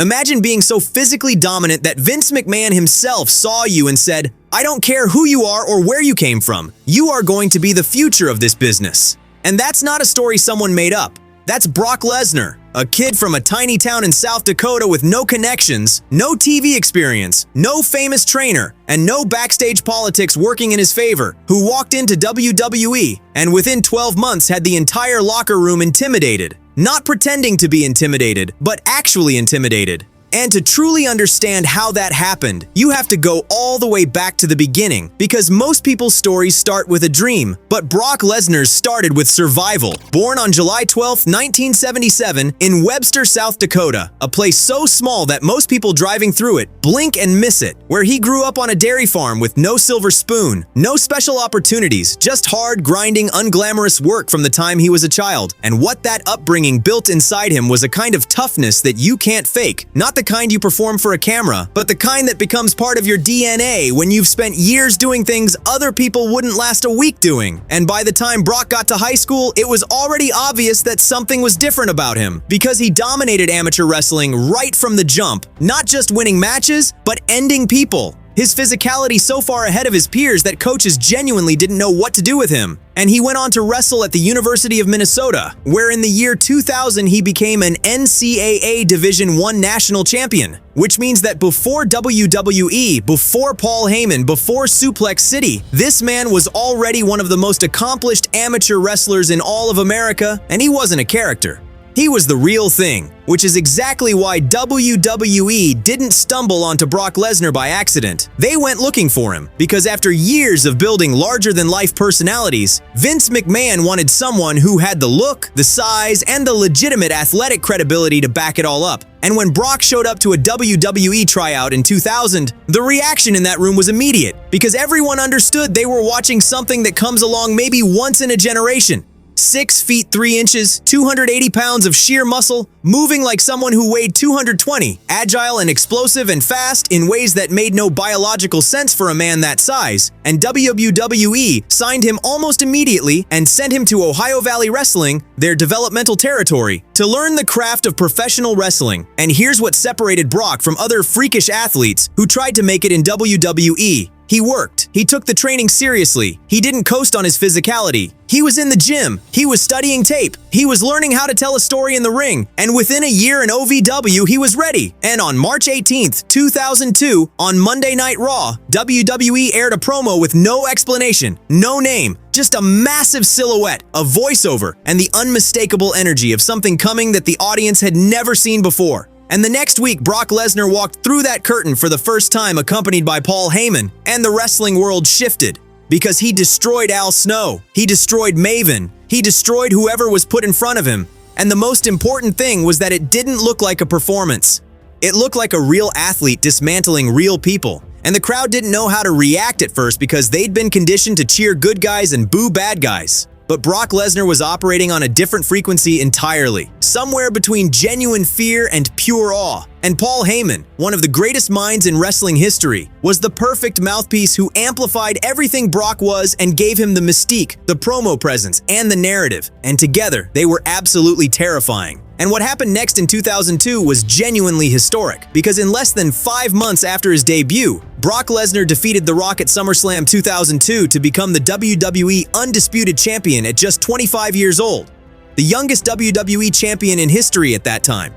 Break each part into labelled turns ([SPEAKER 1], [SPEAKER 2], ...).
[SPEAKER 1] Imagine being so physically dominant that Vince McMahon himself saw you and said, "I don't care who you are or where you came from. You are going to be the future of this business." And that's not a story someone made up. That's Brock Lesnar, a kid from a tiny town in South Dakota with no connections, no TV experience, no famous trainer, and no backstage politics working in his favor, who walked into WWE and within 12 months had the entire locker room intimidated. Not pretending to be intimidated, but actually intimidated. And to truly understand how that happened, you have to go all the way back to the beginning, because most people's stories start with a dream, but Brock Lesnar's started with survival. Born on July 12, 1977 in Webster, South Dakota, a place so small that most people driving through it blink and miss it, where he grew up on a dairy farm with no silver spoon, no special opportunities, just hard, grinding, unglamorous work from the time he was a child. And what that upbringing built inside him was a kind of toughness that you can't fake. Not the kind you perform for a camera, but the kind that becomes part of your DNA when you've spent years doing things other people wouldn't last a week doing. And by the time Brock got to high school, it was already obvious that something was different about him, because he dominated amateur wrestling right from the jump, not just winning matches, but ending people. His physicality so far ahead of his peers that coaches genuinely didn't know what to do with him. And he went on to wrestle at the University of Minnesota, where in the year 2000 he became an NCAA Division I national champion, which means that before WWE, before Paul Heyman, before Suplex City, this man was already one of the most accomplished amateur wrestlers in all of America, and he wasn't a character. He was the real thing, which is exactly why WWE didn't stumble onto Brock Lesnar by accident. They went looking for him, because after years of building larger-than-life personalities, Vince McMahon wanted someone who had the look, the size, and the legitimate athletic credibility to back it all up. And when Brock showed up to a WWE tryout in 2000, the reaction in that room was immediate, because everyone understood they were watching something that comes along maybe once in a generation. 6 feet 3 inches, 280 pounds of sheer muscle, moving like someone who weighed 220, agile and explosive and fast in ways that made no biological sense for a man that size. And WWE signed him almost immediately and sent him to Ohio Valley Wrestling, their developmental territory, to learn the craft of professional wrestling. And here's what separated Brock from other freakish athletes who tried to make it in WWE. He worked. He took the training seriously. He didn't coast on his physicality. He was in the gym. He was studying tape. He was learning how to tell a story in the ring. And within a year in OVW, he was ready. And on March 18th, 2002, on Monday Night Raw, WWE aired a promo with no explanation, no name, just a massive silhouette, a voiceover, and the unmistakable energy of something coming that the audience had never seen before. And the next week, Brock Lesnar walked through that curtain for the first time accompanied by Paul Heyman, and the wrestling world shifted. Because he destroyed Al Snow, he destroyed Maven, he destroyed whoever was put in front of him. And the most important thing was that it didn't look like a performance. It looked like a real athlete dismantling real people. And the crowd didn't know how to react at first because they'd been conditioned to cheer good guys and boo bad guys. But Brock Lesnar was operating on a different frequency entirely, somewhere between genuine fear and pure awe. And Paul Heyman, one of the greatest minds in wrestling history, was the perfect mouthpiece who amplified everything Brock was and gave him the mystique, the promo presence, and the narrative. And together, they were absolutely terrifying. And what happened next in 2002 was genuinely historic, because in less than 5 months after his debut, Brock Lesnar defeated The Rock at SummerSlam 2002 to become the WWE Undisputed Champion at just 25 years old, the youngest WWE champion in history at that time.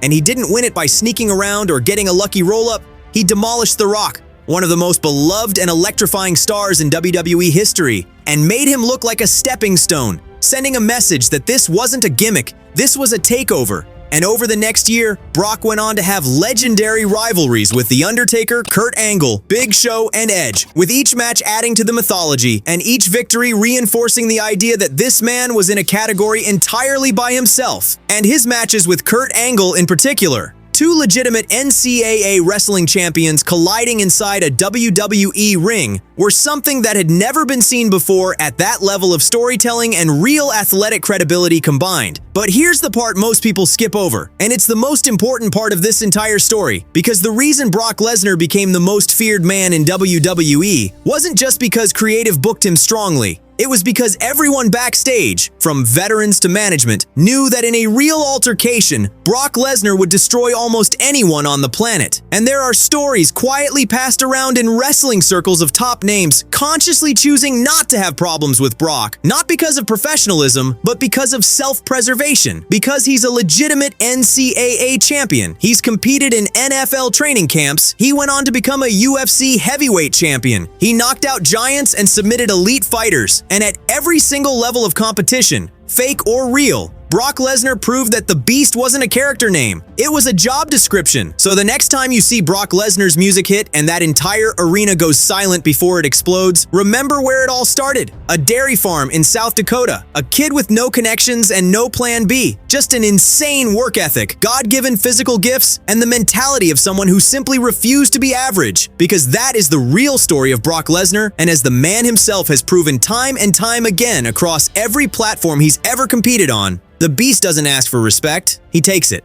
[SPEAKER 1] And he didn't win it by sneaking around or getting a lucky roll-up. He demolished The Rock, one of the most beloved and electrifying stars in WWE history, and made him look like a stepping stone, sending a message that this wasn't a gimmick, this was a takeover. And over the next year, Brock went on to have legendary rivalries with The Undertaker, Kurt Angle, Big Show, and Edge, with each match adding to the mythology, and each victory reinforcing the idea that this man was in a category entirely by himself. And his matches with Kurt Angle in particular, two legitimate NCAA wrestling champions colliding inside a WWE ring, were something that had never been seen before at that level of storytelling and real athletic credibility combined. But here's the part most people skip over, and it's the most important part of this entire story, because the reason Brock Lesnar became the most feared man in WWE wasn't just because creative booked him strongly. It was because everyone backstage, from veterans to management, knew that in a real altercation, Brock Lesnar would destroy almost anyone on the planet. And there are stories quietly passed around in wrestling circles of top names consciously choosing not to have problems with Brock, not because of professionalism, but because of self-preservation. Because he's a legitimate NCAA champion. He's competed in NFL training camps. He went on to become a UFC heavyweight champion. He knocked out giants and submitted elite fighters. And at every single level of competition, fake or real, Brock Lesnar proved that the Beast wasn't a character name. It was a job description. So the next time you see Brock Lesnar's music hit and that entire arena goes silent before it explodes, remember where it all started. A dairy farm in South Dakota. A kid with no connections and no plan B. Just an insane work ethic, God-given physical gifts, and the mentality of someone who simply refused to be average. Because that is the real story of Brock Lesnar, and as the man himself has proven time and time again across every platform he's ever competed on, the Beast doesn't ask for respect, he takes it.